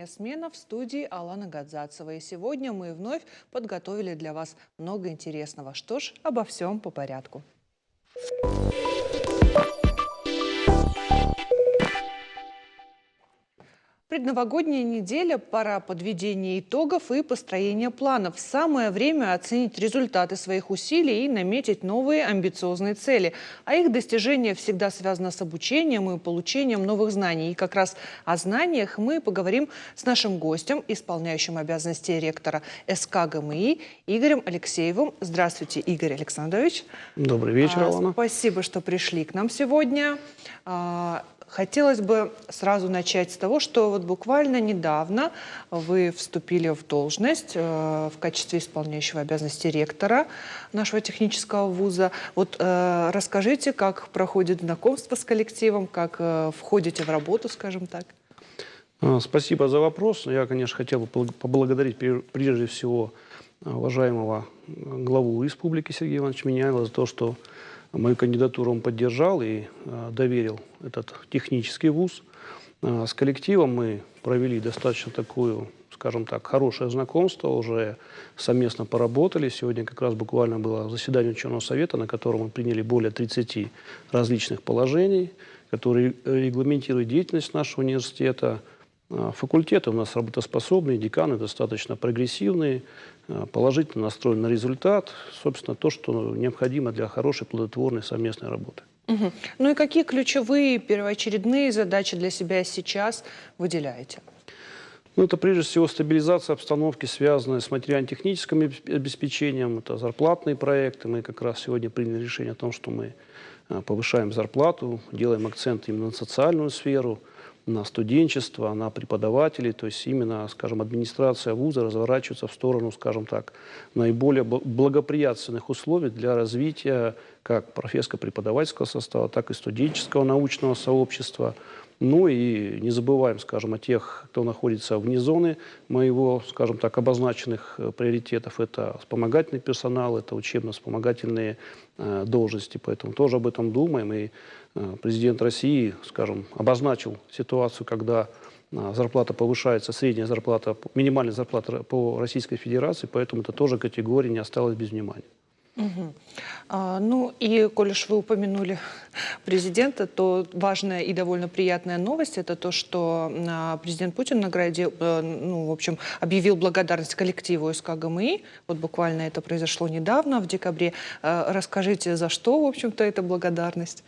Смена в студии Алана Гадзацева. И сегодня мы вновь подготовили для вас много интересного. Что ж, обо всем по порядку. Предновогодняя неделя, пора подведения итогов и построения планов. Самое время оценить результаты своих усилий и наметить новые амбициозные цели. А их достижение всегда связано с обучением и получением новых знаний. И как раз о знаниях мы поговорим с нашим гостем, исполняющим обязанности ректора СК ГМИ Игорем Алексеевым. Здравствуйте, Игорь Александрович. Добрый вечер, Алана. Спасибо, что пришли к нам сегодня. Хотелось бы сразу начать с того, что вот буквально недавно вы вступили в должность в качестве исполняющего обязанности ректора нашего технического вуза. Вот расскажите, как проходит знакомство с коллективом, как входите в работу, скажем так. Спасибо за вопрос. Я, конечно, хотел бы поблагодарить прежде всего уважаемого главу республики Сергея Ивановича Миняйла за то, что мою кандидатуру он поддержал и доверил этот технический вуз. С коллективом мы провели достаточно такую, скажем так, хорошее знакомство, уже совместно поработали. Сегодня как раз буквально было заседание ученого совета, на котором мы приняли более 30 различных положений, которые регламентируют деятельность нашего университета. Факультеты у нас работоспособные, деканы достаточно прогрессивные, положительно настроены на результат. Собственно, то, что необходимо для хорошей плодотворной совместной работы. Угу. Ну и какие ключевые первоочередные задачи для себя сейчас выделяете? Ну, это прежде всего стабилизация обстановки, связанная с материально-техническим обеспечением. Это зарплатные проекты. Мы как раз сегодня приняли решение о том, что мы повышаем зарплату, делаем акцент именно на социальную сферу, на студенчество, на преподавателей, то есть именно, скажем, администрация вуза разворачивается в сторону, скажем так, наиболее благоприятных условий для развития как профессорско-преподавательского состава, так и студенческого научного сообщества. Ну и не забываем, скажем, о тех, кто находится вне зоны моего, скажем так, обозначенных приоритетов. Это вспомогательный персонал, это учебно-вспомогательные должности. Поэтому тоже об этом думаем. И президент России, скажем, обозначил ситуацию, когда зарплата повышается, средняя зарплата, минимальная зарплата по Российской Федерации, поэтому это тоже категория не осталась без внимания. Угу. Ну и, коль уж вы упомянули президента, то важная и довольно приятная новость – это то, что президент Путин в общем, объявил благодарность коллективу СК ГМИ. Вот буквально это произошло недавно, в декабре. Расскажите, за что, в общем-то, эта благодарность?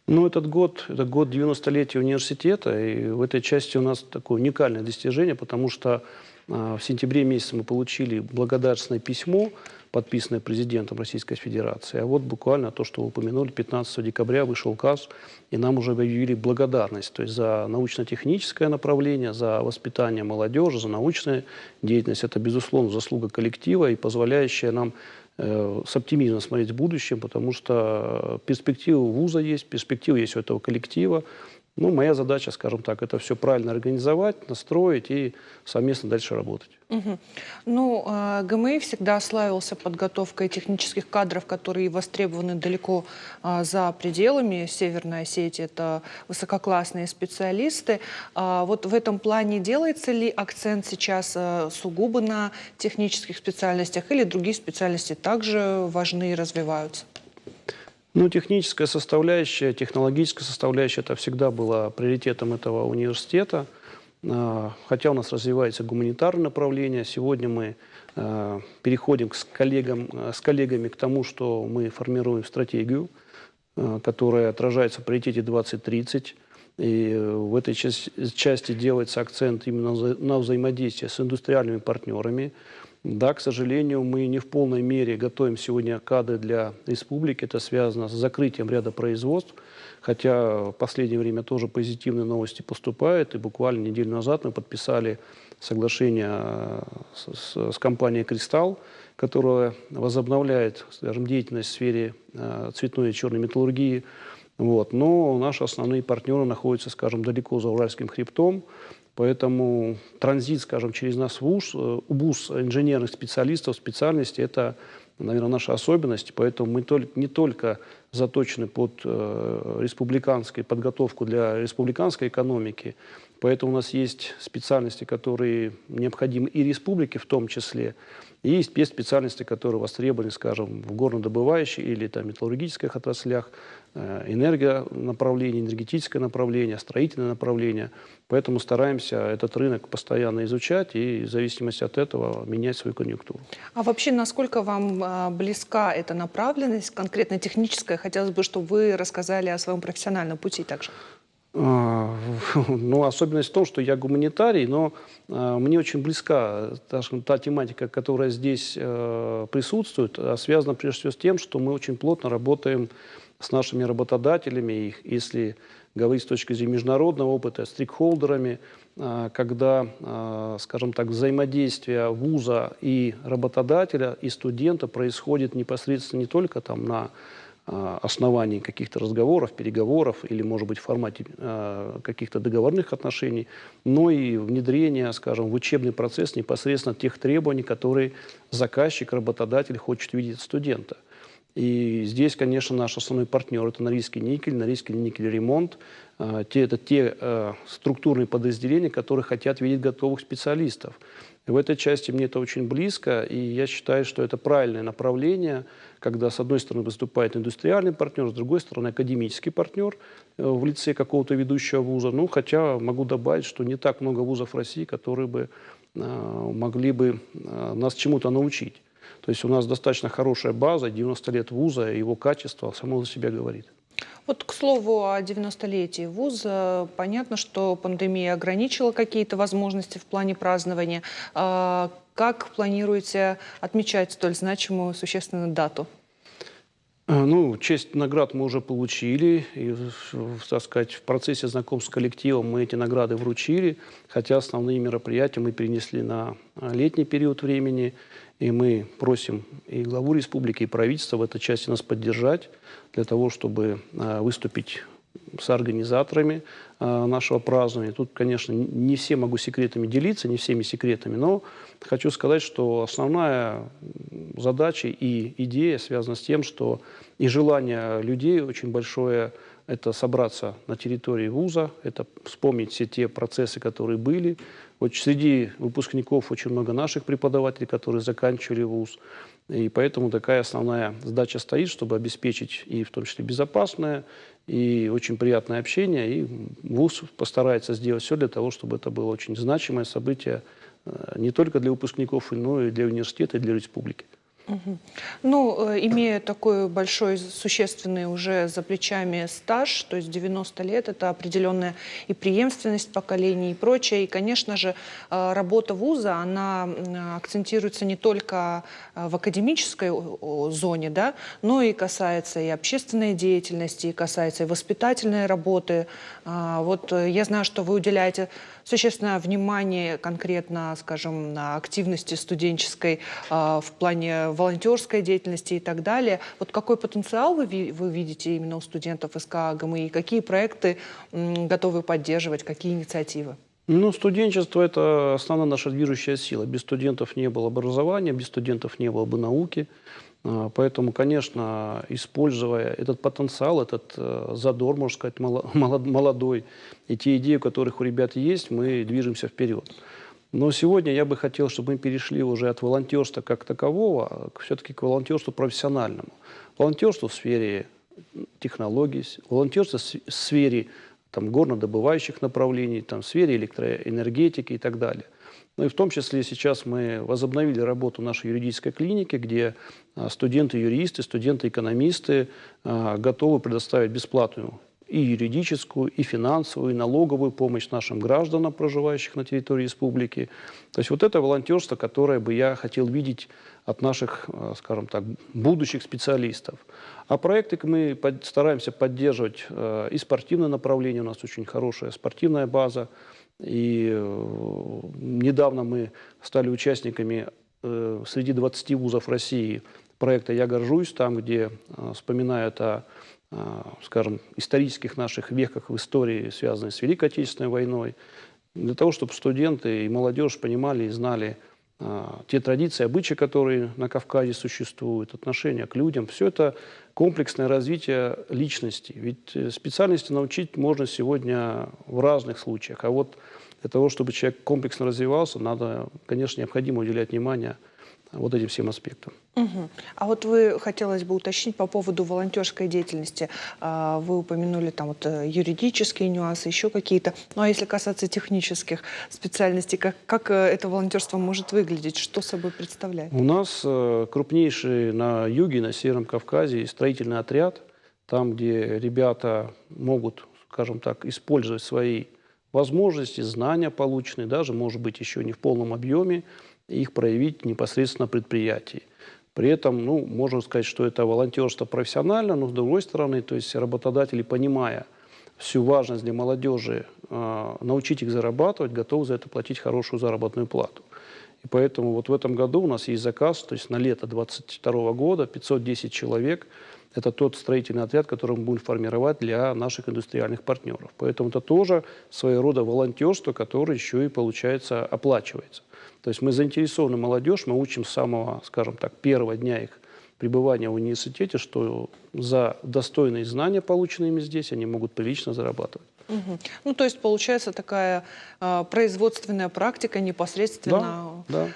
Ну, это год 90-летия университета, и в этой части у нас такое уникальное достижение, потому что в сентябре месяце мы получили благодарственное письмо, подписанное президентом Российской Федерации. А вот буквально то, что вы упомянули, 15 декабря вышел указ, и нам уже объявили благодарность, то есть за научно-техническое направление, за воспитание молодежи, за научную деятельность. Это, безусловно, заслуга коллектива и позволяющая нам с оптимизмом смотреть в будущем, потому что перспектива вуза есть, перспектива есть у этого коллектива. Ну, моя задача, скажем так, это все правильно организовать, настроить и совместно дальше работать. Угу. Ну, ГМИ всегда славился подготовкой технических кадров, которые востребованы далеко за пределами Северной Осетии. Это высококлассные специалисты. Вот в этом плане делается ли акцент сейчас сугубо на технических специальностях или другие специальности также важны и развиваются? Ну, техническая составляющая, технологическая составляющая – это всегда была приоритетом этого университета. Хотя у нас развивается гуманитарное направление, сегодня мы переходим с коллегами к тому, что мы формируем стратегию, которая отражается в приоритете 2030. И в этой части делается акцент именно на взаимодействие с индустриальными партнерами. Да, к сожалению, мы не в полной мере готовим сегодня кадры для республики. Это связано с закрытием ряда производств. Хотя в последнее время тоже позитивные новости поступают. И буквально неделю назад мы подписали соглашение с компанией «Кристалл», которая возобновляет, скажем, деятельность в сфере цветной и черной металлургии. Вот. Но наши основные партнеры находятся, скажем, далеко за Уральским хребтом. Поэтому транзит, скажем, через нас в вуз инженерных специалистов, специальности – это, наверное, наша особенность. Поэтому мы не только заточены под республиканскую подготовку для республиканской экономики. Поэтому у нас есть специальности, которые необходимы и республике в том числе, и есть специальности, которые востребованы, скажем, в горнодобывающей или там, металлургических отраслях, энергонаправление, энергетическое направление, строительное направление. Поэтому стараемся этот рынок постоянно изучать и в зависимости от этого менять свою конъюнктуру. А вообще, насколько вам близка эта направленность, конкретно техническая? Хотелось бы, чтобы вы рассказали о своем профессиональном пути также. Ну, особенность в том, что я гуманитарий, но мне очень близка та тематика, которая здесь присутствует, связана прежде всего с тем, что мы очень плотно работаем с нашими работодателями, если говорить с точки зрения международного опыта, стейкхолдерами, когда, скажем так, взаимодействие вуза и работодателя, и студента происходит непосредственно не только там на основании каких-то разговоров, переговоров или, может быть, в формате каких-то договорных отношений, но и внедрение, скажем, в учебный процесс непосредственно тех требований, которые заказчик, работодатель хочет видеть от студента. И здесь, конечно, наш основной партнер – это Норильский никель ремонт. Это те структурные подразделения, которые хотят видеть готовых специалистов. И в этой части мне это очень близко, и я считаю, что это правильное направление, когда с одной стороны выступает индустриальный партнер, с другой стороны академический партнер в лице какого-то ведущего вуза. Ну, хотя могу добавить, что не так много вузов России, которые бы могли бы нас чему-то научить. То есть у нас достаточно хорошая база, 90 лет вуза, и его качество само за себя говорит. Вот, к слову, о 90-летии вуза. Понятно, что пандемия ограничила какие-то возможности в плане празднования. Как планируете отмечать столь значимую, существенную дату? Ну, честь наград мы уже получили, и, так сказать, в процессе знакомства с коллективом мы эти награды вручили, хотя основные мероприятия мы перенесли на летний период времени, и мы просим и главу республики, и правительство в этой части нас поддержать, для того, чтобы выступить с организаторами нашего празднования. Тут, конечно, не все могу секретами делиться, не всеми секретами, но хочу сказать, что основная задача и идея связана с тем, что и желание людей очень большое – это собраться на территории вуза, это вспомнить все те процессы, которые были. Вот среди выпускников очень много наших преподавателей, которые заканчивали вуз. И поэтому такая основная задача стоит, чтобы обеспечить и в том числе безопасное, и очень приятное общение. И вуз постарается сделать все для того, чтобы это было очень значимое событие не только для выпускников, но и для университета, и для республики. Ну, имея такой большой, существенный уже за плечами стаж, то есть 90 лет, это определенная и преемственность поколений и прочее. И, конечно же, работа вуза, она акцентируется не только в академической зоне, да, но и касается и общественной деятельности, и касается и воспитательной работы. Вот я знаю, что вы уделяете существенное внимание конкретно, скажем, на активности студенческой в плане волонтерской деятельности и так далее. Вот какой потенциал вы видите именно у студентов СК ГМИ? Какие проекты готовы поддерживать, какие инициативы? Ну, студенчество – это основная наша движущая сила. Без студентов не было бы образования, без студентов не было бы науки. Поэтому, конечно, используя этот потенциал, этот задор, можно сказать, молодой, и те идеи, у которых у ребят есть, мы движемся вперед. Но сегодня я бы хотел, чтобы мы перешли уже от волонтерства как такового все-таки к волонтерству профессиональному. Волонтерство в сфере технологий, волонтерство в сфере горнодобывающих направлений, в сфере электроэнергетики и так далее. Ну и в том числе сейчас мы возобновили работу нашей юридической клиники, где студенты-юристы, студенты-экономисты готовы предоставить бесплатную и юридическую, и финансовую, и налоговую помощь нашим гражданам, проживающих на территории республики. То есть вот это волонтерство, которое бы я хотел видеть от наших, скажем так, будущих специалистов. А проекты мы стараемся поддерживать и спортивное направление, у нас очень хорошая спортивная база. И недавно мы стали участниками среди 20 вузов России проекта «Я горжусь», там, где вспоминают о, скажем, исторических наших веках в истории, связанной с Великой Отечественной войной, для того, чтобы студенты и молодежь понимали и знали те традиции, обычаи, которые на Кавказе существуют, отношения к людям, все это комплексное развитие личности. Ведь специальности научить можно сегодня в разных случаях. А вот для того, чтобы человек комплексно развивался, надо, конечно, необходимо уделять внимание вот этим всем аспектам. Мгм. А вот вы, хотелось бы уточнить по поводу волонтерской деятельности. Вы упомянули там вот юридические нюансы, еще какие-то. Ну а если касаться технических специальностей, как это волонтерство может выглядеть? Что собой представляет? У нас крупнейший на юге, на Северном Кавказе, строительный отряд, там, где ребята могут, скажем так, использовать свои возможности, знания полученные, даже, может быть, еще не в полном объеме, и их проявить непосредственно на предприятии. При этом, ну, можно сказать, что это волонтерство профессионально, но с другой стороны, то есть работодатели, понимая всю важность для молодежи, научить их зарабатывать, готовы за это платить хорошую заработную плату. И поэтому вот в этом году у нас есть заказ, то есть на лето 2022 года 510 человек. Это тот строительный отряд, который мы будем формировать для наших индустриальных партнеров. Поэтому это тоже своего рода волонтерство, которое еще и, получается, оплачивается. То есть мы заинтересованы молодежь, мы учим с самого, скажем так, первого дня их пребывания в университете, что за достойные знания, полученные ими здесь, они могут прилично зарабатывать. Мгм. Ну, то есть получается такая производственная практика непосредственно. Да, да.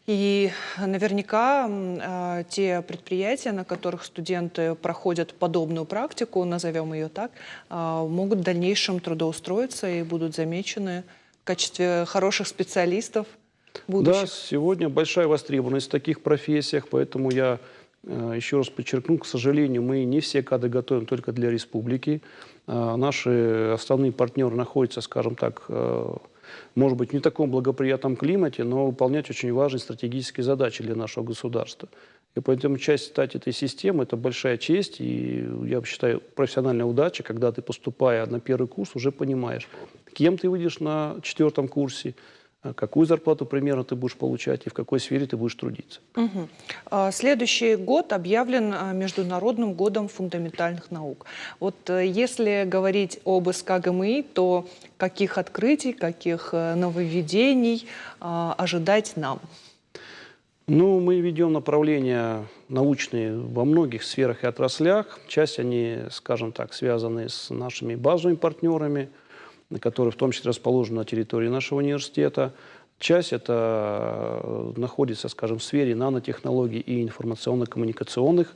И наверняка те предприятия, на которых студенты проходят подобную практику, назовем ее так, могут в дальнейшем трудоустроиться и будут замечены в качестве хороших специалистов Да, будущих. сегодня большая востребованность в таких профессиях, поэтому я еще раз подчеркну, к сожалению, мы не все кадры готовим только для республики. Наши основные партнеры находятся, скажем так, может быть, не в таком благоприятном климате, но выполнять очень важные стратегические задачи для нашего государства. И поэтому часть стать этой системы – это большая честь, и я считаю, профессиональная удача, когда ты, поступая на первый курс, уже понимаешь, кем ты выйдешь на 4-м курсе, какую зарплату примерно ты будешь получать и в какой сфере ты будешь трудиться. Мгм. Следующий год объявлен Международным годом фундаментальных наук. Вот если говорить об СК ГМИ, то каких открытий, каких нововведений ожидать нам? Ну, мы ведем направления научные во многих сферах и отраслях. Часть они, скажем так, связаны с нашими базовыми партнерами, которые в том числе расположены на территории нашего университета. Часть это находится, скажем, в сфере нанотехнологий и информационно-коммуникационных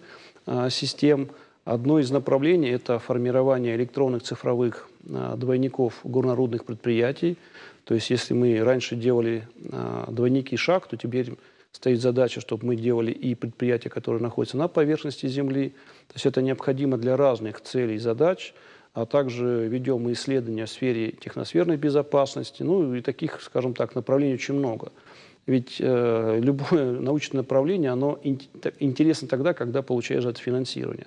систем. Одно из направлений – это формирование электронных цифровых двойников горнорудных предприятий. То есть, если мы раньше делали двойники шахт, то теперь стоит задача, чтобы мы делали и предприятия, которые находятся на поверхности Земли. То есть, это необходимо для разных целей и задач. А также ведем исследования в сфере техносферной безопасности. Ну и таких, скажем так, направлений очень много. Ведь любое научное направление, оно интересно тогда, когда получаешь это финансирование.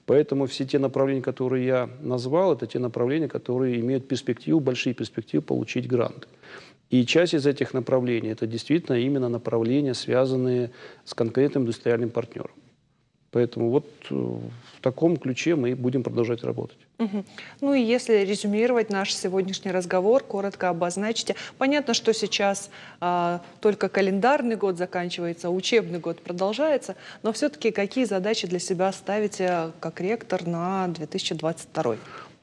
Поэтому все те направления, которые я назвал, это те направления, которые имеют перспективу, большие перспективы получить гранты. И часть из этих направлений – это действительно именно направления, связанные с конкретным индустриальным партнером. Поэтому вот в таком ключе мы будем продолжать работать. Мгм. Ну и если резюмировать наш сегодняшний разговор, коротко обозначьте. Понятно, что сейчас только календарный год заканчивается, учебный год продолжается, но все-таки какие задачи для себя ставите как ректор на 2022?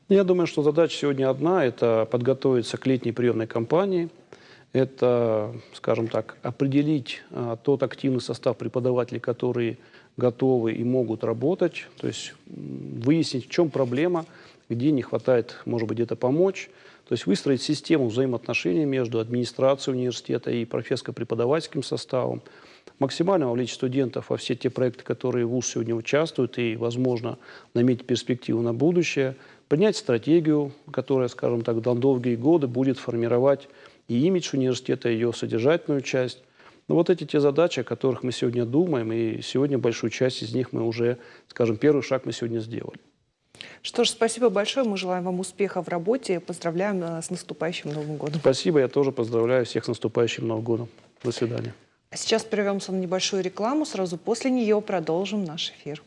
Я думаю, что задача сегодня одна – это подготовиться к летней приемной кампании. Это, скажем так, определить тот активный состав преподавателей, которые готовы и могут работать, то есть выяснить, в чем проблема, где не хватает, может быть, где-то помочь. То есть выстроить систему взаимоотношений между администрацией университета и профессорско-преподавательским составом, максимально вовлечь студентов во все те проекты, которые вуз сегодня участвует, и, возможно, наметить перспективу на будущее, принять стратегию, которая, скажем так, на долгие годы будет формировать и имидж университета, и ее содержательную часть. Но вот эти те задачи, о которых мы сегодня думаем, и сегодня большую часть из них мы уже, скажем, первый шаг мы сегодня сделали. Что ж, спасибо большое. Мы желаем вам успеха в работе. Поздравляем с наступающим Новым годом. Спасибо, я тоже поздравляю всех с наступающим Новым годом. До свидания. А сейчас прервемся на небольшую рекламу. Сразу после нее продолжим наш эфир.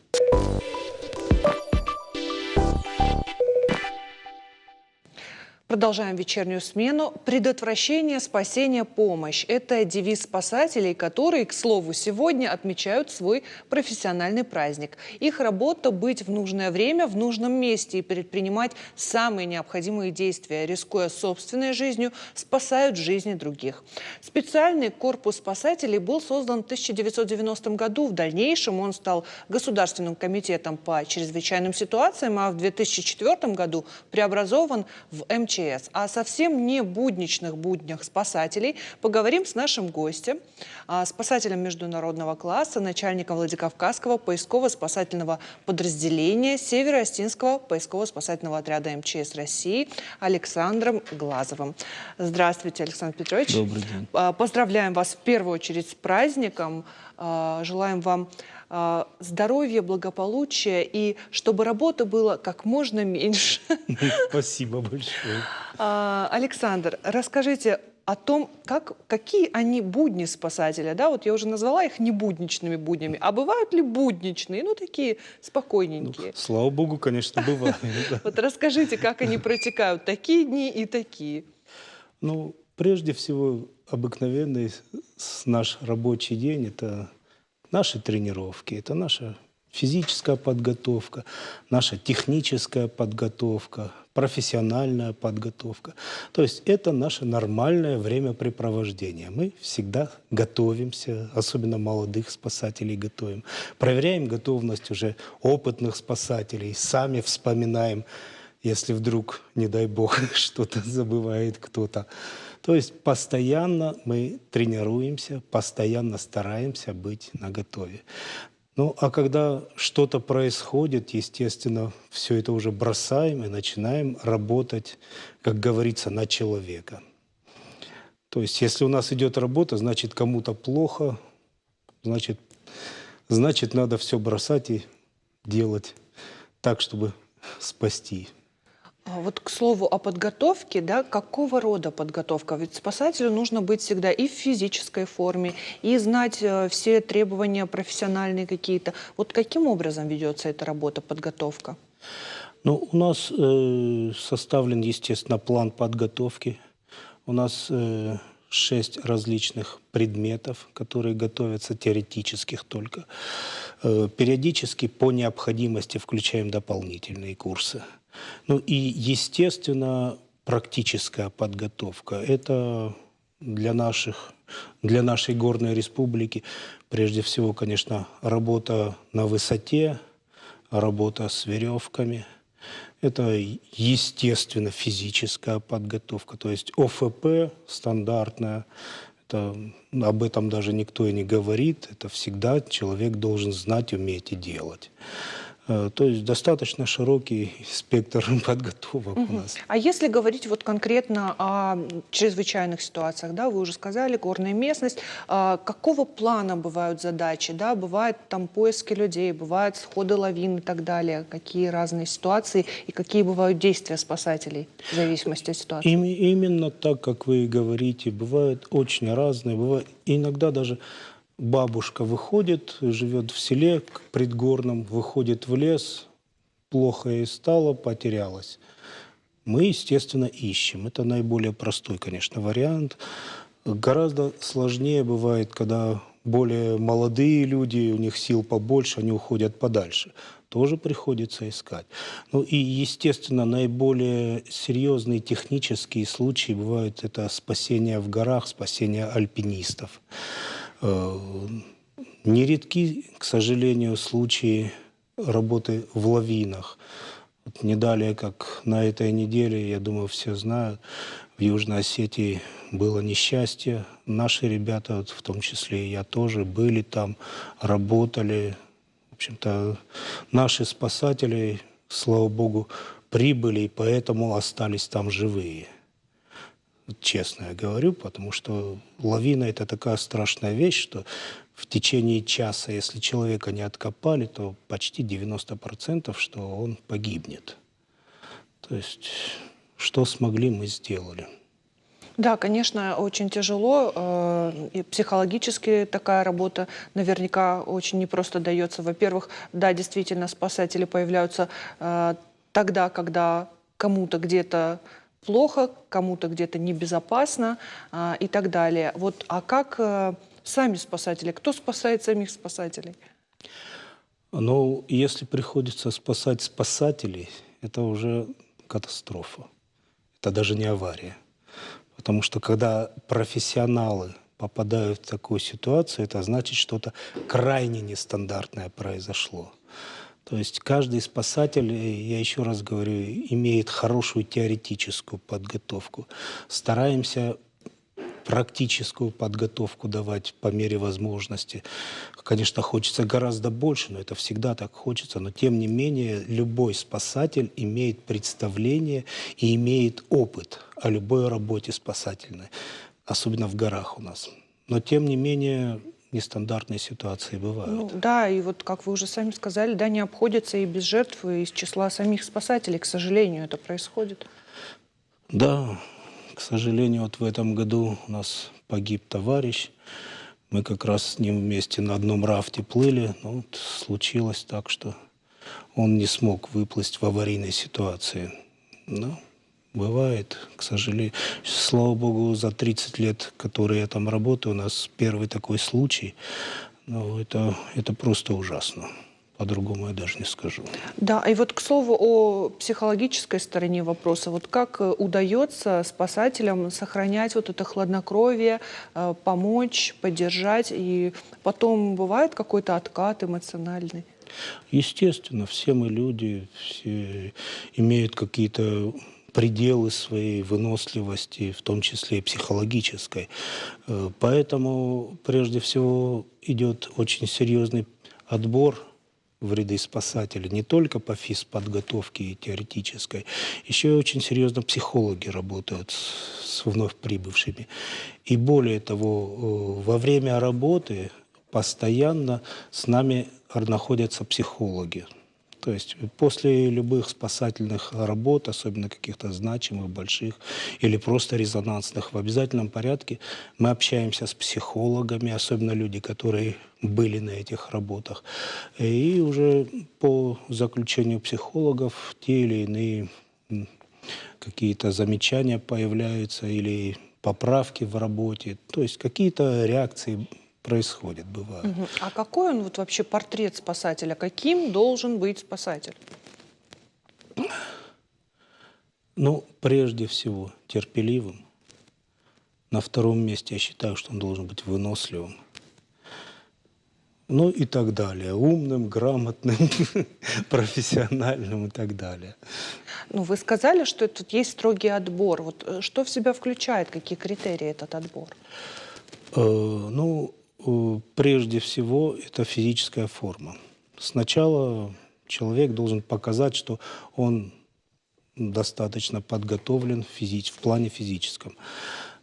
Продолжаем вечернюю смену. Предотвращение, спасение, помощь. Это девиз спасателей, которые, к слову, сегодня отмечают свой профессиональный праздник. Их работа – быть в нужное время, в нужном месте и предпринимать самые необходимые действия, рискуя собственной жизнью, спасают жизни других. Специальный корпус спасателей был создан в 1990 году. В дальнейшем он стал Государственным комитетом по чрезвычайным ситуациям, а в 2004 году преобразован в МЧС. О совсем не будничных буднях спасателей поговорим с нашим гостем, спасателем международного класса, начальником Владикавказского поисково-спасательного подразделения Северо-Остинского поисково-спасательного отряда МЧС России Александром Глазовым. Здравствуйте, Александр Петрович. Добрый день. Поздравляем вас в первую очередь с праздником. Желаем вам здоровья, благополучия и чтобы работы было как можно меньше. Спасибо большое. Александр, расскажите о том, какие они будни спасателя. Да, вот я уже назвала их небудничными буднями. А бывают ли будничные, ну такие спокойненькие? Слава богу, конечно, бывает. Вот расскажите, как они протекают, такие дни и такие. Ну, прежде всего, обыкновенный наш рабочий день – это наши тренировки, это наша физическая подготовка, наша техническая подготовка, профессиональная подготовка. То есть это наше нормальное времяпрепровождение. Мы всегда готовимся, особенно молодых спасателей готовим. Проверяем готовность уже опытных спасателей, сами вспоминаем, если вдруг, не дай бог, что-то забывает кто-то. То есть постоянно мы тренируемся, постоянно стараемся быть наготове. Ну, а когда что-то происходит, естественно, все это уже бросаем и начинаем работать, как говорится, на человека. То есть если у нас идет работа, значит, кому-то плохо, значит, надо все бросать и делать так, чтобы спасти. Вот к слову о подготовке, да, какого рода подготовка? Ведь спасателю нужно быть всегда и в физической форме, и знать все требования профессиональные какие-то. Вот каким образом ведется эта работа, подготовка? Ну, у нас составлен, естественно, план подготовки. У нас 6 различных предметов, которые готовятся теоретических только. Периодически по необходимости включаем дополнительные курсы. Ну и, естественно, практическая подготовка. Это для нашей горной республики, прежде всего, конечно, работа на высоте, работа с веревками. Это, естественно, физическая подготовка, то есть ОФП стандартная. Об этом даже никто и не говорит. Это всегда человек должен знать, уметь и делать. То есть достаточно широкий спектр подготовок у нас. А если говорить вот конкретно о чрезвычайных ситуациях, да, вы уже сказали, горная местность, какого плана бывают задачи, да, бывают там поиски людей, бывают сходы лавин и так далее, какие разные ситуации и какие бывают действия спасателей в зависимости от ситуации? Именно так, как вы и говорите, бывают очень разные, бывает иногда даже бабушка выходит, живет в селе предгорном, выходит в лес, плохо ей стало, потерялась. Мы, естественно, ищем. Это наиболее простой, конечно, вариант. Гораздо сложнее бывает, когда более молодые люди, у них сил побольше, они уходят подальше. Тоже приходится искать. Ну и, естественно, наиболее серьезные технические случаи бывают это спасение в горах, спасение альпинистов. Нередки, к сожалению, случаи работы в лавинах. Вот не далее, как на этой неделе, я думаю, все знают, в Южной Осетии было несчастье. Наши ребята, в том числе и я тоже, были там, работали. В общем-то, наши спасатели, слава богу, прибыли, и поэтому остались там живые. Честно я говорю, потому что лавина – это такая страшная вещь, что в течение часа, если человека не откопали, то почти 90%, что он погибнет. То есть, что смогли, мы сделали. Да, конечно, очень тяжело. И психологически такая работа наверняка очень непросто дается. Во-первых, да, действительно, спасатели появляются тогда, когда кому-то где-то плохо, кому-то где-то небезопасно и так далее. Вот, а как сами спасатели? Кто спасает самих спасателей? Но если приходится спасать спасателей, это уже катастрофа. Это даже не авария. Потому что когда профессионалы попадают в такую ситуацию, это значит, что-то крайне нестандартное произошло. То есть каждый спасатель, я еще раз говорю, имеет хорошую теоретическую подготовку. Стараемся практическую подготовку давать по мере возможности. Конечно, хочется гораздо больше, но это всегда так хочется. Но тем не менее, любой спасатель имеет представление и имеет опыт о любой работе спасательной, особенно в горах у нас. Но тем не менее, нестандартные ситуации бывают. Ну, да, и вот, как вы уже сами сказали, да, не обходится и без жертв из числа самих спасателей. К сожалению, это происходит. Да, к сожалению, вот в этом году у нас погиб товарищ. Мы как раз с ним вместе на одном рафте плыли. Но вот случилось так, что он не смог выплыть в аварийной ситуации. Но бывает, к сожалению. Слава богу, за 30 лет, которые я там работаю, у нас первый такой случай. Но это просто ужасно. По-другому я даже не скажу. Да, и вот, к слову, о психологической стороне вопроса. Вот как удается спасателям сохранять вот это хладнокровие, помочь, поддержать, и потом бывает какой-то откат эмоциональный? Естественно, все мы люди, все имеют какие-то пределы своей выносливости, в том числе и психологической. Поэтому, прежде всего, идет очень серьезный отбор в ряды спасателей, не только по физподготовке и теоретической, еще и очень серьезно психологи работают с вновь прибывшими. И более того, во время работы постоянно с нами находятся психологи. То есть после любых спасательных работ, особенно каких-то значимых, больших или просто резонансных, в обязательном порядке мы общаемся с психологами, особенно люди, которые были на этих работах. И уже по заключению психологов те или иные какие-то замечания появляются или поправки в работе. То есть какие-то реакции происходят, бывают. А какой он вот вообще портрет спасателя? Каким должен быть спасатель? Ну, прежде всего, терпеливым. На втором месте я считаю, что он должен быть выносливым. Ну и так далее. Умным, грамотным, профессиональным и так далее. Ну, вы сказали, что тут есть строгий отбор. Вот что в себя включает, какие критерии этот отбор? Прежде всего, это физическая форма. Сначала человек должен показать, что он достаточно подготовлен в плане физическом.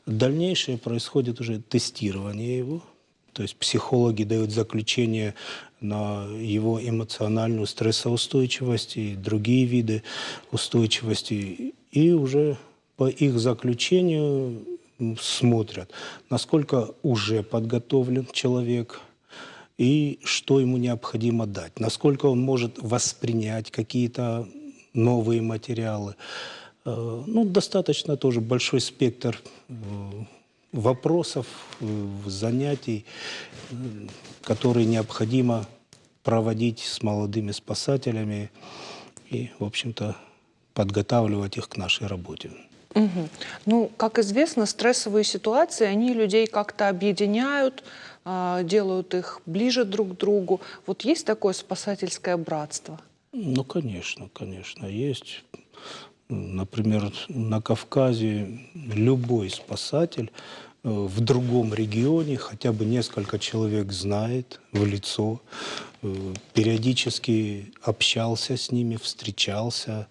Дальнейшее происходит уже тестирование его. То есть психологи дают заключение на его эмоциональную стрессоустойчивость и другие виды устойчивости. И уже по их заключению смотрят, насколько уже подготовлен человек и что ему необходимо дать, насколько он может воспринять какие-то новые материалы. Достаточно тоже большой спектр вопросов, занятий, которые необходимо проводить с молодыми спасателями и, в общем-то, подготавливать их к нашей работе. Мгм. Ну, как известно, стрессовые ситуации, они людей как-то объединяют, делают их ближе друг к другу. Вот есть такое спасательское братство? Ну, конечно, есть. Например, на Кавказе любой спасатель в другом регионе хотя бы несколько человек знает в лицо, периодически общался с ними, встречался.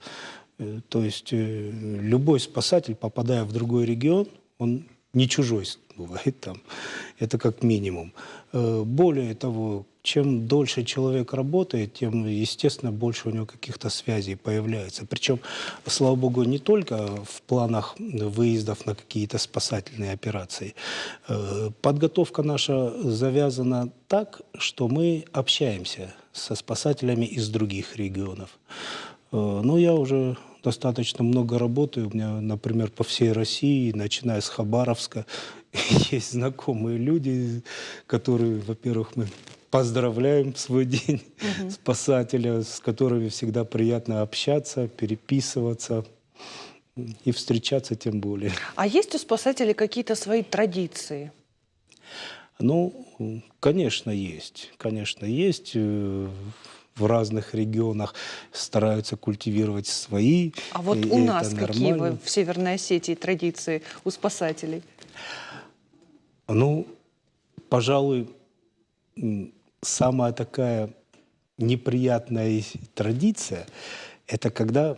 То есть любой спасатель, попадая в другой регион, он не чужой бывает там. Это как минимум. Более того, чем дольше человек работает, тем, естественно, больше у него каких-то связей появляется. Причем, слава богу, не только в планах выездов на какие-то спасательные операции. Подготовка наша завязана так, что мы общаемся со спасателями из других регионов. Я уже достаточно много работаю. У меня, например, по всей России, начиная с Хабаровска, есть знакомые люди, которые, во-первых, мы поздравляем в свой день спасателя, с которыми всегда приятно общаться, переписываться и встречаться тем более. А есть у спасателей какие-то свои традиции? Ну, конечно, есть. Конечно, есть. В разных регионах стараются культивировать свои. А вот и у это нас какие нормально. в Северной Осетии традиции у спасателей? Ну, пожалуй, самая такая неприятная традиция, это когда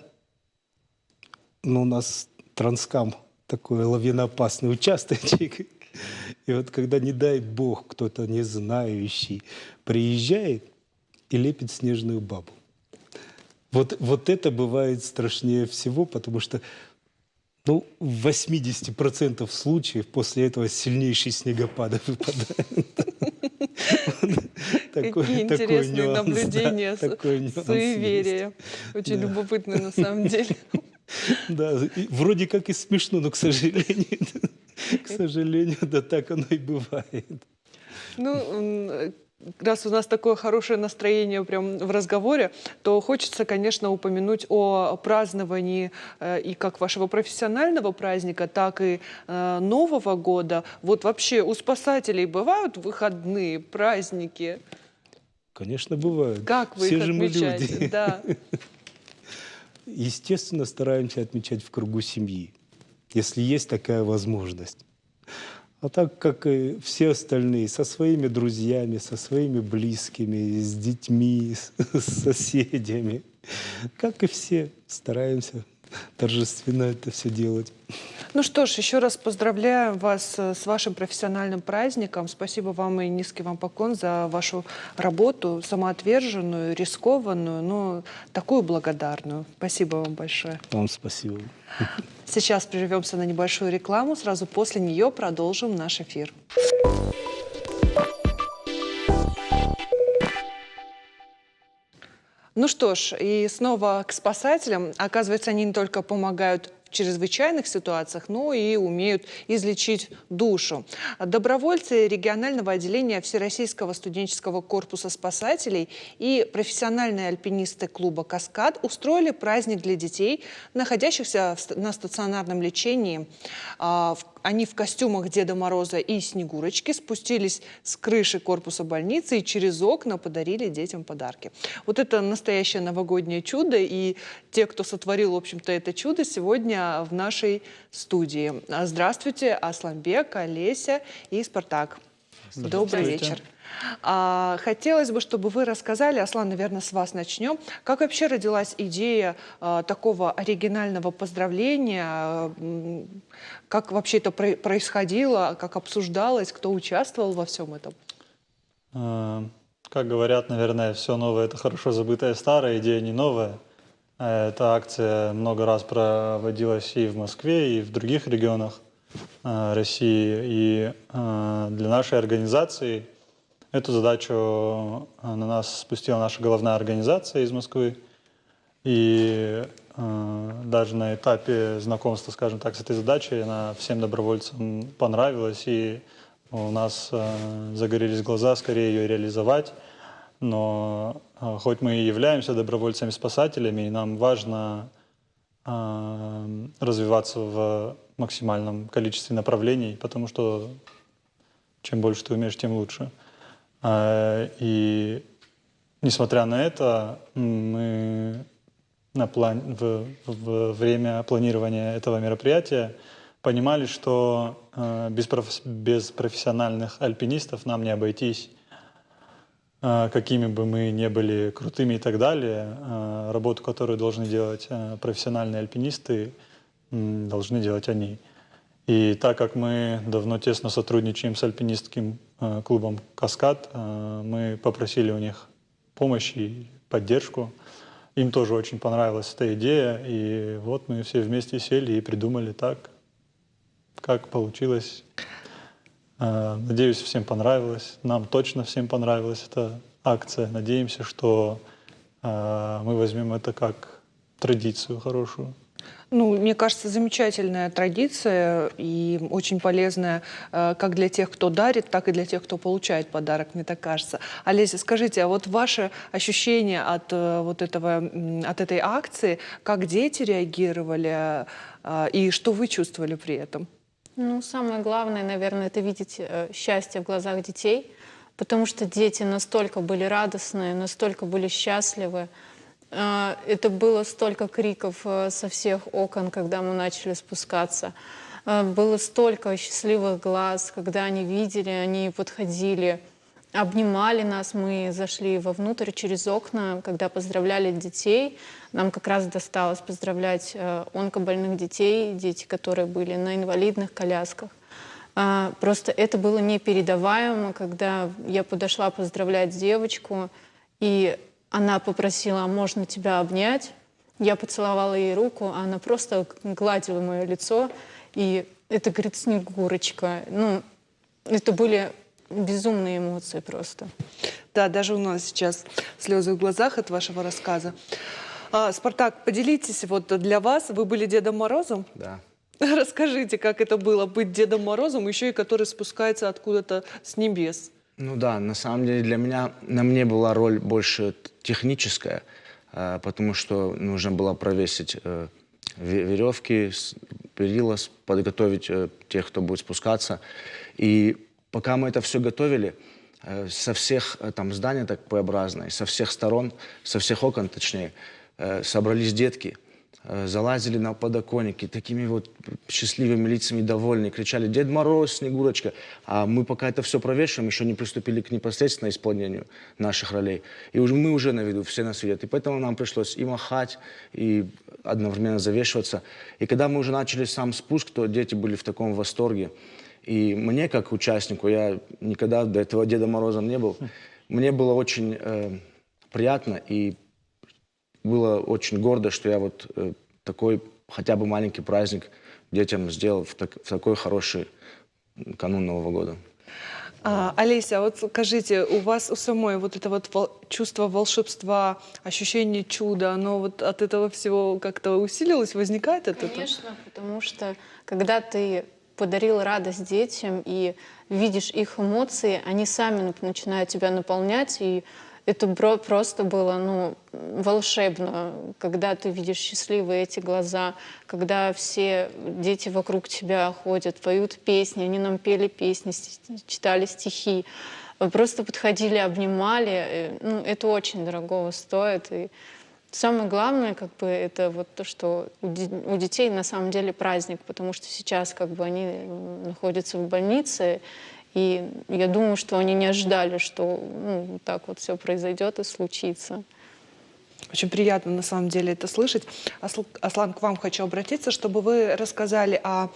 у нас Транскам такой лавиноопасный участочек, и вот когда, не дай бог, кто-то не знающий приезжает и лепит снежную бабу. Вот это бывает страшнее всего, потому что в 80% случаев после этого сильнейшие снегопады выпадают. Какие интересные наблюдения, такой нюанс суеверия. Очень Да. любопытно на самом деле. Да, и вроде как и смешно, но, к сожалению, да, так оно и бывает. Ну, раз у нас такое хорошее настроение прям в разговоре, то хочется, конечно, упомянуть о праздновании и как вашего профессионального праздника, так и Нового года. Вот вообще у спасателей бывают выходные, праздники? Конечно, бывает. Как вы Все их же мы отмечаете? люди. Да. Естественно, стараемся отмечать в кругу семьи, если есть такая возможность. А так, как и все остальные, со своими друзьями, со своими близкими, с детьми, с соседями. Как и все, стараемся торжественно это все делать. Ну что ж, еще раз поздравляю вас с вашим профессиональным праздником. Спасибо вам и низкий вам поклон за вашу работу, самоотверженную, рискованную, но такую благодарную. Спасибо вам большое. Вам спасибо. Сейчас прервемся на небольшую рекламу. Сразу после нее продолжим наш эфир. Ну что ж, и снова к спасателям. Оказывается, они не только помогают в чрезвычайных ситуациях, но и умеют излечить душу. Добровольцы регионального отделения Всероссийского студенческого корпуса спасателей и профессиональные альпинисты клуба «Каскад» устроили праздник для детей, находящихся на стационарном лечении. Они в костюмах Деда Мороза и Снегурочки спустились с крыши корпуса больницы и через окна подарили детям подарки. Вот это настоящее новогоднее чудо, и те, кто сотворил, в общем-то, это чудо, сегодня в нашей студии. Здравствуйте, Асламбек, Олеся и Спартак. Добрый вечер. Хотелось бы, чтобы вы рассказали, Аслан, наверное, с вас начнем, как вообще родилась идея такого оригинального поздравления, как вообще это происходило, как обсуждалось, кто участвовал во всем этом? Как говорят, наверное, все новое – это хорошо забытое старое, идея не новая. Эта акция много раз проводилась и в Москве, и в других регионах России. И для нашей организации эту задачу на нас спустила наша головная организация из Москвы. И даже на этапе знакомства, скажем так, с этой задачей, она всем добровольцам понравилась. И у нас загорелись глаза скорее ее реализовать. Но хоть мы и являемся добровольцами-спасателями, и нам важно развиваться в максимальном количестве направлений, потому что чем больше ты умеешь, тем лучше. И несмотря на это, мы во время планирования этого мероприятия понимали, что без профессиональных альпинистов нам не обойтись. Какими бы мы ни были крутыми и так далее, работу, которую должны делать профессиональные альпинисты, должны делать они. И так как мы давно тесно сотрудничаем с альпинистским клубом «Каскад», мы попросили у них помощь и поддержку. Им тоже очень понравилась эта идея, и вот мы все вместе сели и придумали так, как получилось. Надеюсь, всем понравилось. Нам точно всем понравилась эта акция. Надеемся, что мы возьмем это как традицию хорошую. Ну, мне кажется, замечательная традиция и очень полезная как для тех, кто дарит, так и для тех, кто получает подарок, мне так кажется. Олеся, скажите, а вот ваше ощущение от от этой акции, как дети реагировали и что вы чувствовали при этом? Ну, самое главное, наверное, это видеть счастье в глазах детей, потому что дети настолько были радостные, настолько были счастливы. Это было столько криков со всех окон, когда мы начали спускаться. Было столько счастливых глаз, когда они видели, они подходили, обнимали нас. Мы зашли вовнутрь через окна, когда поздравляли детей. Нам как раз досталось поздравлять онкобольных детей, дети, которые были на инвалидных колясках. Просто это было непередаваемо, когда я подошла поздравлять девочку, и она попросила: а можно тебя обнять? Я поцеловала ей руку, а она просто гладила мое лицо. И это, говорит, Снегурочка. Ну, это были безумные эмоции просто. Да, даже у нас сейчас слезы в глазах от вашего рассказа. Спартак, поделитесь, вот для вас, вы были Дедом Морозом? Да. Расскажите, как это было быть Дедом Морозом, еще и который спускается откуда-то с небес. Ну да, на самом деле на мне была роль больше техническая, потому что нужно было провесить веревки, перила, подготовить тех, кто будет спускаться. И пока мы это все готовили, со всех, там здание так П-образное, со всех сторон, со всех окон, точнее, собрались детки, залазили на подоконники, такими вот счастливыми лицами, довольные, кричали: «Дед Мороз, Снегурочка!» А мы пока это все провешиваем, еще не приступили к непосредственно исполнению наших ролей. И мы уже на виду, все нас видят. И поэтому нам пришлось и махать, и одновременно завешиваться. И когда мы уже начали сам спуск, то дети были в таком восторге. И мне, как участнику, я никогда до этого Дедом Морозом не был, мне было очень приятно и было очень гордо, что я вот такой хотя бы маленький праздник детям сделал в такой хороший канун Нового года. Олеся, вот скажите, у вас у самой вот это вот чувство волшебства, ощущение чуда, оно вот от этого всего как-то усилилось, возникает от этого? Конечно, потому что когда ты подарил радость детям и видишь их эмоции, они сами начинают тебя наполнять, и это просто было волшебно, когда ты видишь счастливые эти глаза, когда все дети вокруг тебя ходят, поют песни, они нам пели песни, читали стихи, просто подходили, обнимали. Это очень дорогого стоит. И самое главное, это вот то, что у детей на самом деле праздник, потому что сейчас они находятся в больнице, и я думаю, что они не ожидали, что так вот все произойдет и случится. Очень приятно на самом деле это слышать. Аслан, к вам хочу обратиться, чтобы вы рассказали о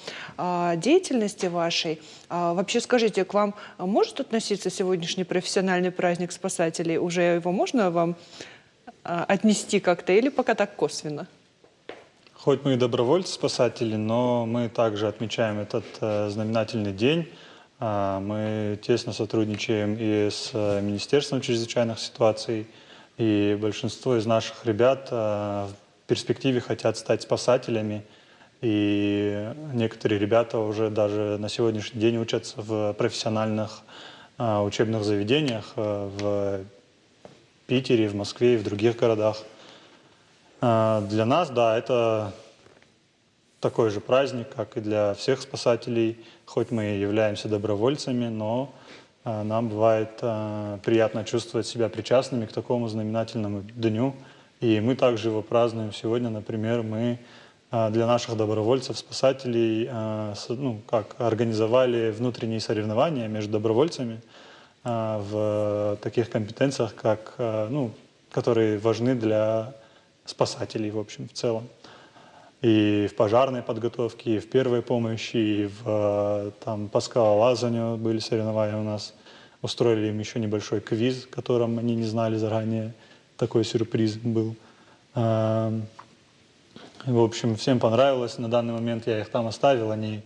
деятельности вашей. Вообще скажите, к вам может относиться сегодняшний профессиональный праздник спасателей? Уже его можно вам отнести как-то или пока так косвенно? Хоть мы и добровольцы-спасатели, но мы также отмечаем этот знаменательный день. Мы тесно сотрудничаем и с Министерством чрезвычайных ситуаций, и большинство из наших ребят в перспективе хотят стать спасателями. И некоторые ребята уже даже на сегодняшний день учатся в профессиональных учебных заведениях в Питере, в Москве и в других городах. Для нас, да, это такой же праздник, как и для всех спасателей. Хоть мы и являемся добровольцами, но нам бывает приятно чувствовать себя причастными к такому знаменательному дню. И мы также его празднуем сегодня. Например, мы для наших добровольцев, спасателей, организовали внутренние соревнования между добровольцами в таких компетенциях, которые важны для спасателей, в общем, в целом. И в пожарной подготовке, и в первой помощи, и по скалолазанию были соревнования у нас. Устроили им еще небольшой квиз, в котором они не знали заранее. Такой сюрприз был. В общем, всем понравилось. На данный момент я их там оставил. Они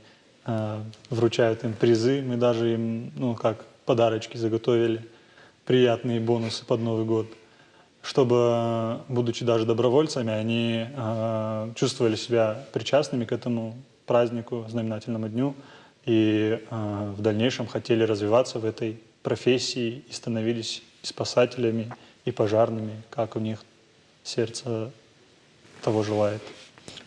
вручают им призы. Мы даже им, подарочки заготовили. Приятные бонусы под Новый год. чтобы, будучи даже добровольцами, они чувствовали себя причастными к этому празднику, знаменательному дню, и в дальнейшем хотели развиваться в этой профессии и становились и спасателями, и пожарными, как у них сердце того желает.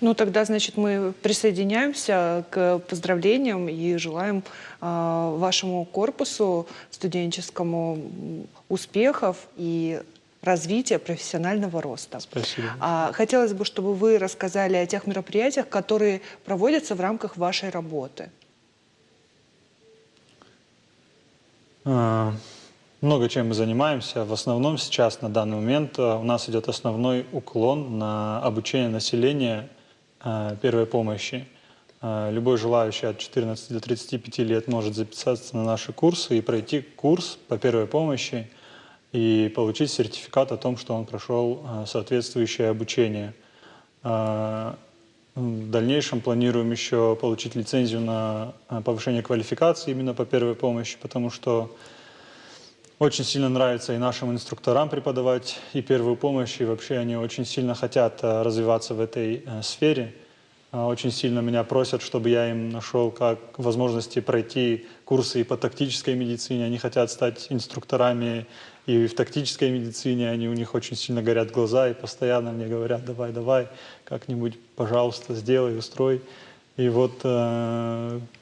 Ну, тогда, значит, мы присоединяемся к поздравлениям и желаем вашему корпусу студенческому успехов и развития, профессионального роста. Спасибо. Хотелось бы, чтобы вы рассказали о тех мероприятиях, которые проводятся в рамках вашей работы. Много чем мы занимаемся. В основном сейчас, на данный момент, у нас идет основной уклон на обучение населения первой помощи. Любой желающий от 14 до 35 лет может записаться на наши курсы и пройти курс по первой помощи и получить сертификат о том, что он прошел соответствующее обучение. В дальнейшем планируем еще получить лицензию на повышение квалификации именно по первой помощи, потому что очень сильно нравится и нашим инструкторам преподавать и первую помощь, и вообще они очень сильно хотят развиваться в этой сфере. Очень сильно меня просят, чтобы я им нашел как возможности пройти курсы и по тактической медицине. Они хотят стать инструкторами и в тактической медицине. У них очень сильно горят глаза и постоянно мне говорят: давай, давай, как-нибудь, пожалуйста, сделай, устрой. И вот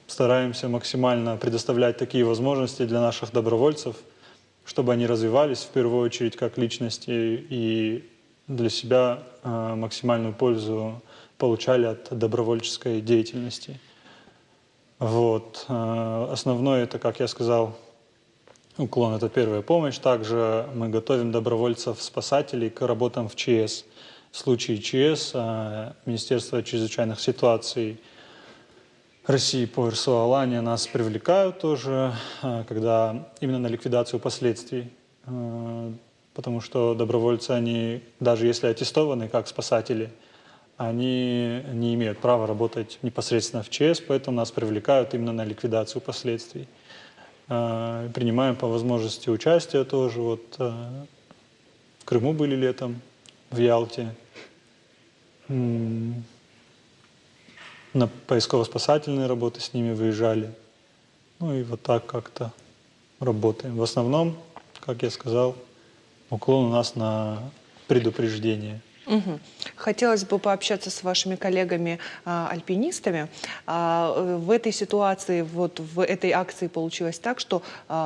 стараемся максимально предоставлять такие возможности для наших добровольцев, чтобы они развивались в первую очередь как личности и для себя максимальную пользу получали от добровольческой деятельности. Вот. Основное это, как я сказал, уклон — это первая помощь. Также мы готовим добровольцев-спасателей к работам в ЧС. В случае ЧС Министерство чрезвычайных ситуаций России по РСО Алания нас привлекают тоже, когда именно на ликвидацию последствий. Потому что добровольцы, они, даже если аттестованы как спасатели, они не имеют права работать непосредственно в ЧС, поэтому нас привлекают именно на ликвидацию последствий. Принимаем по возможности участие тоже. Вот, в Крыму были летом, в Ялте. На поисково-спасательные работы с ними выезжали. Ну и вот так как-то работаем. В основном, как я сказал, уклон у нас на предупреждение. Угу. Хотелось бы пообщаться с вашими коллегами-альпинистами. В этой ситуации, вот в этой акции получилось так, что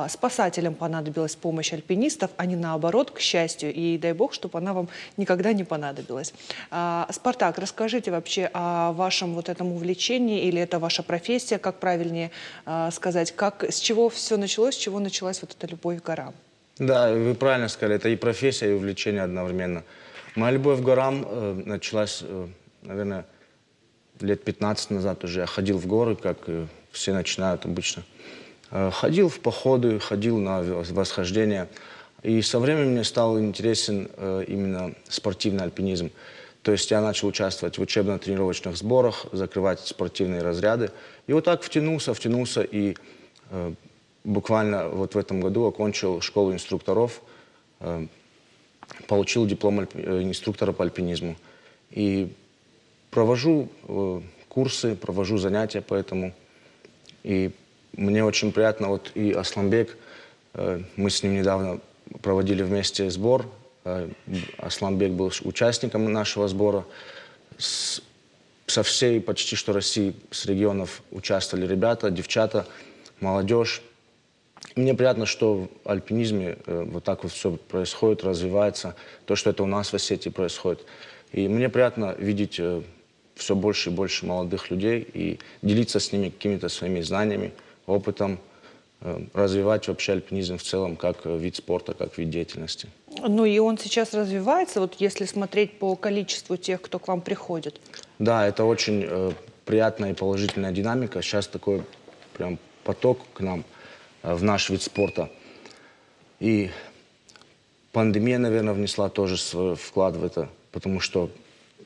спасателям понадобилась помощь альпинистов, а не наоборот, к счастью. И дай бог, чтобы она вам никогда не понадобилась. Спартак, расскажите вообще о вашем вот этом увлечении, или это ваша профессия, как правильнее сказать, с чего все началось, с чего началась вот эта любовь к горам? Да, вы правильно сказали, это и профессия, и увлечение одновременно. Моя любовь к горам началась, наверное, лет 15 назад уже. Я ходил в горы, как все начинают обычно. Ходил в походы, ходил на восхождения. И со временем мне стал интересен именно спортивный альпинизм. То есть я начал участвовать в учебно-тренировочных сборах, закрывать спортивные разряды. И вот так втянулся, и буквально вот в этом году окончил школу инструкторов, получил диплом инструктора по альпинизму. И провожу курсы, провожу занятия по этому. И мне очень приятно, вот и Асланбек, мы с ним недавно проводили вместе сбор. Асланбек был участником нашего сбора. Со всей почти что России, с регионов участвовали ребята, девчата, молодежь. Мне приятно, что в альпинизме вот так вот все происходит, развивается, то, что это у нас в Осетии происходит. И мне приятно видеть все больше и больше молодых людей и делиться с ними какими-то своими знаниями, опытом, развивать вообще альпинизм в целом как вид спорта, как вид деятельности. Ну и он сейчас развивается, вот если смотреть по количеству тех, кто к вам приходит. Да, это очень приятная и положительная динамика. Сейчас такой прям поток к нам в наш вид спорта. И пандемия, наверное, внесла тоже свой вклад в это, потому что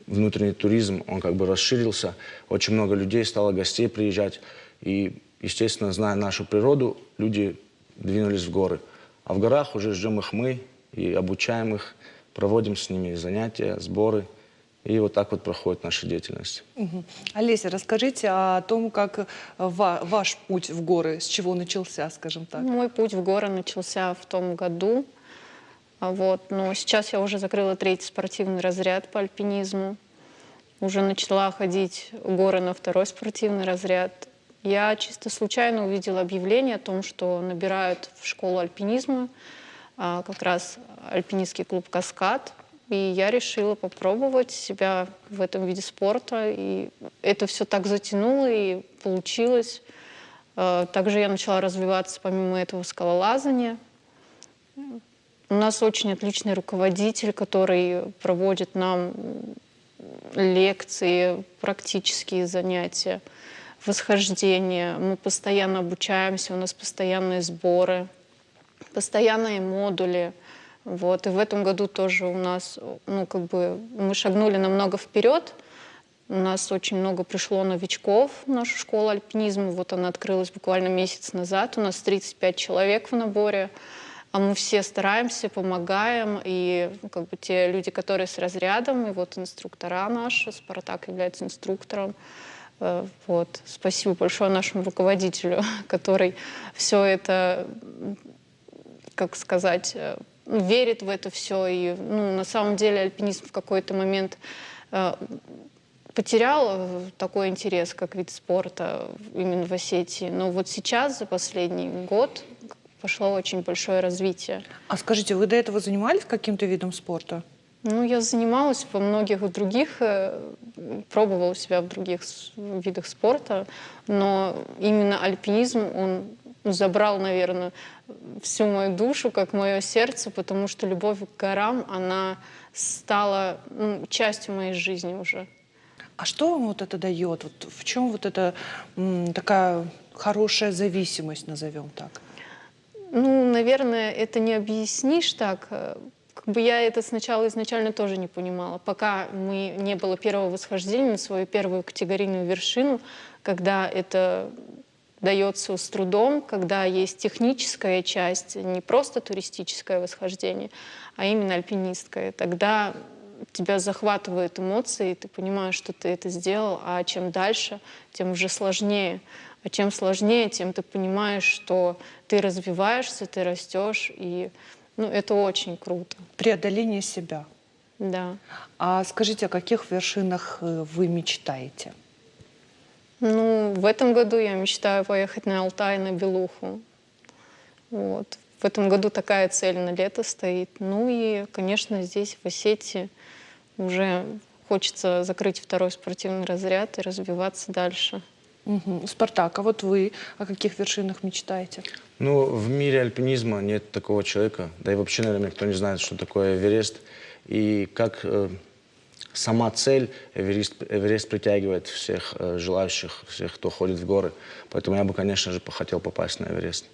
внутренний туризм, он как бы расширился, очень много людей стало, гостей приезжать, и, естественно, зная нашу природу, люди двинулись в горы. А в горах уже ждем их мы и обучаем их проводим с ними занятия, сборы. И вот так вот проходит наша деятельность. Мгм. Олеся, расскажите о том, как ваш путь в горы, с чего начался, скажем так. Мой путь в горы начался в том году. Но сейчас я уже закрыла 3-й спортивный разряд по альпинизму. Уже начала ходить в горы на 2-й спортивный разряд. Я чисто случайно увидела объявление о том, что набирают в школу альпинизма, как раз альпинистский клуб «Каскад». И я решила попробовать себя в этом виде спорта. И это все так затянуло и получилось. Также я начала развиваться помимо этого в скалолазании. У нас очень отличный руководитель, который проводит нам лекции, практические занятия, восхождения. Мы постоянно обучаемся, у нас постоянные сборы, постоянные модули. И в этом году тоже у нас, мы шагнули намного вперед. У нас очень много пришло новичков в нашу школу альпинизма. Она открылась буквально месяц назад. У нас 35 человек в наборе. А мы все стараемся, помогаем. И те люди, которые с разрядом, и инструктора наши, Спартак является инструктором. Спасибо большое нашему руководителю, который все это, верит в это все. И на самом деле альпинизм в какой-то момент потерял такой интерес, как вид спорта именно в Осетии. Но сейчас, за последний год, пошло очень большое развитие. А скажите, вы до этого занимались каким-то видом спорта? Я занималась во многих других, пробовала себя в других видах спорта, но именно альпинизм, он забрал, наверное, всю мою душу, как мое сердце, потому что любовь к горам, она стала частью моей жизни уже. А что вам это дает? В чем эта такая хорошая зависимость, назовем так? Наверное, это не объяснишь так. Я это сначала изначально тоже не понимала. Пока не было первого восхождения на свою первую категорийную вершину, когда это дается с трудом, когда есть техническая часть, не просто туристическое восхождение, а именно альпинистское. Тогда тебя захватывают эмоции, и ты понимаешь, что ты это сделал, а чем дальше, тем уже сложнее. А чем сложнее, тем ты понимаешь, что ты развиваешься, ты растешь, и это очень круто. Преодоление себя. Да. А скажите, о каких вершинах вы мечтаете? В этом году я мечтаю поехать на Алтай, на Белуху. В этом году такая цель на лето стоит. И, конечно, здесь, в Осетии, уже хочется закрыть 2-й спортивный разряд и развиваться дальше. Угу. Спартак, а вы о каких вершинах мечтаете? В мире альпинизма нет такого человека, да и вообще, наверное, никто не знает, что такое Эверест. И как сама цель, Эверест притягивает всех желающих, всех, кто ходит в горы. Поэтому я бы, конечно же, хотел попасть на Эверест.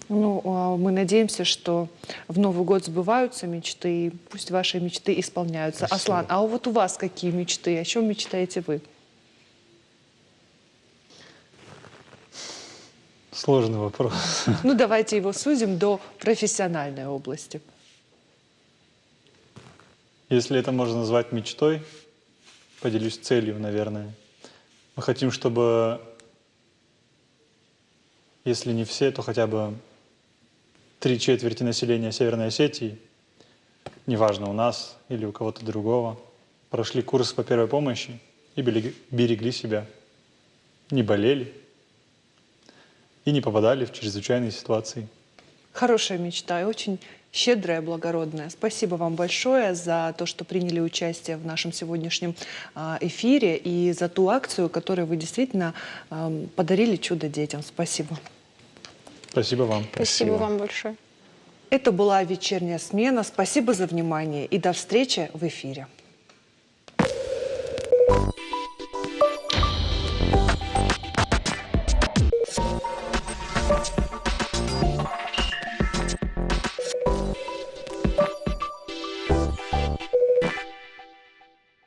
Мы надеемся, что в Новый год сбываются мечты, и пусть ваши мечты исполняются. Спасибо. Аслан, а у вас какие мечты? О чем мечтаете вы? Сложный вопрос. Давайте его сузим до профессиональной области. Если это можно назвать мечтой, поделюсь целью, наверное. Мы хотим, чтобы, если не все, то хотя бы 3/4 населения Северной Осетии, неважно, у нас или у кого-то другого, прошли курс по первой помощи и берегли себя, не болели и не попадали в чрезвычайные ситуации. Хорошая мечта и очень щедрая, благородная. Спасибо вам большое за то, что приняли участие в нашем сегодняшнем эфире и за ту акцию, которую вы действительно подарили чудо детям. Спасибо. Спасибо вам. Спасибо вам большое. Это была «Вечерняя смена». Спасибо за внимание и до встречи в эфире.